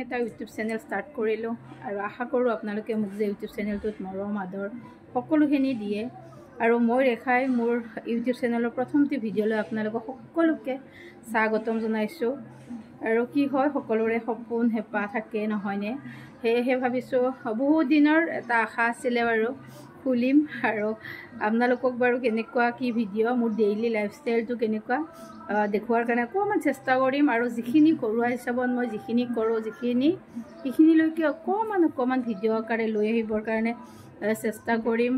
এটা YouTube channel start কৰিলোঁ আৰু আশা কৰোঁ আপোনালোকে মোক যে ইউটিউব চেনেলটোত মৰম আদৰ সকলোখিনি দিয়ে আৰু মই ৰেখাই মোৰ ইউটিউব চেনেলৰ প্ৰথমটো ভিডিঅ'লৈ আপোনালোকক সকলোকে স্বাগতম জনাইছোঁ আৰু কি হয় সকলোৰে সপোন হেঁপাহ থাকে নহয়নে সেয়েহে ভাবিছোঁ বহুত দিনৰ এটা আশা আছিলে বাৰু খুলিম আৰু আপোনালোকক বাৰু কেনেকুৱা কি ভিডিঅ' মোৰ ডেইলি লাইফষ্টাইলটো কেনেকুৱা দেখুৱাৰ কাৰণে অকণমান চেষ্টা কৰিম আৰু যিখিনি ঘৰুৱা হিচাপত মই যিখিনি কৰোঁ সেইখিনিলৈকে অকণমান ভিডিঅ' আকাৰে লৈ আহিবৰ কাৰণে চেষ্টা কৰিম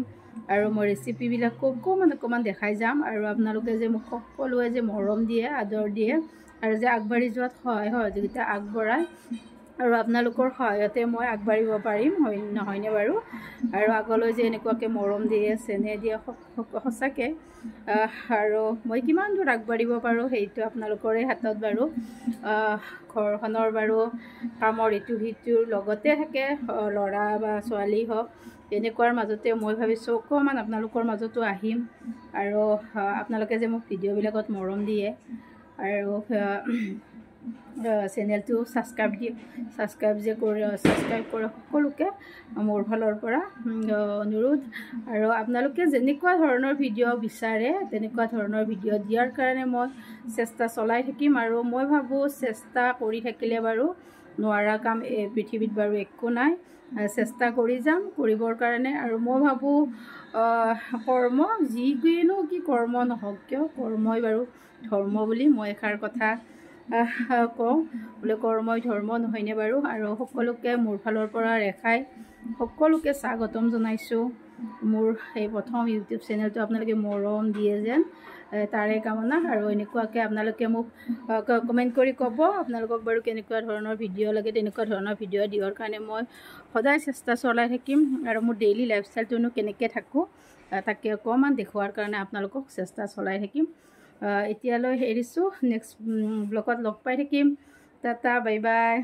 আৰু মই ৰেচিপিবিলাকো অকণমান দেখাই যাম আৰু আপোনালোকে যে মোক সকলোৱে যে মৰম দিয়ে আদৰ দিয়ে আৰু যে আগবাঢ়ি যোৱাত সহায় সহযোগিতা আগবঢ়ায় আৰু আপোনালোকৰ সহায়তে মই আগবাঢ়িব পাৰিম নহয়নে বাৰু আৰু আগলৈ যে এনেকুৱাকৈ মৰম দিয়ে চেনেহ দিয়ে সঁচাকৈ আৰু মই কিমান দূৰ আগবাঢ়িব পাৰোঁ সেইটো আপোনালোকৰে হাতত বাৰু ঘৰখনৰ বাৰু কামৰ ইটো সিটোৰ লগতে থাকে ল'ৰা বা ছোৱালী হওক তেনেকুৱাৰ মাজতে মই ভাবিছোঁ অকণমান আপোনালোকৰ মাজতো আহিম আৰু আপোনালোকে যে মোক ভিডিঅ'বিলাকত মৰম দিয়ে আৰু চেনেলটো ছাবস্ক্ৰাইব কৰে সকলোকে মোৰ ফালৰ পৰা অনুৰোধ আৰু আপোনালোকে যেনেকুৱা ধৰণৰ ভিডিঅ' বিচাৰে তেনেকুৱা ধৰণৰ ভিডিঅ' দিয়াৰ কাৰণে মই চেষ্টা চলাই থাকিম আৰু মই ভাবোঁ চেষ্টা কৰি থাকিলে বাৰু নোৱাৰা কাম এই পৃথিৱীত বাৰু একো নাই চেষ্টা কৰি যাম কৰিবৰ কাৰণে আৰু মই ভাবোঁ কৰ্ম যিকোনো কি কৰ্ম নহওক কিয় কৰ্মই বাৰু ধৰ্ম বুলি মই এষাৰ কথা কওঁ বোলে কৰ্মই ধৰ্ম নহয়নে বাৰু আৰু সকলোকে মোৰ ফালৰ পৰা ৰেখাই সকলোকে স্বাগতম জনাইছোঁ মোৰ এই প্ৰথম ইউটিউব চেনেলটো আপোনালোকে মৰম দিয়ে যেন তাৰে কামনা আৰু এনেকুৱাকৈ আপোনালোকে মোক কমেণ্ট কৰি ক'ব আপোনালোকক বাৰু কেনেকুৱা ধৰণৰ ভিডিঅ' লাগে তেনেকুৱা ধৰণৰ ভিডিঅ' দিয়াৰ কাৰণে মই সদায় চেষ্টা চলাই থাকিম আৰু মোৰ ডেইলি লাইফষ্টাইলটোনো কেনেকৈ থাকোঁ তাকে অকণমান দেখুৱাৰ কাৰণে আপোনালোকক চেষ্টা চলাই থাকিম এতিয়ালৈ এৰিছোঁ নেক্সট ব্লগত লগ পাই থাকিম টাটা বাই বাই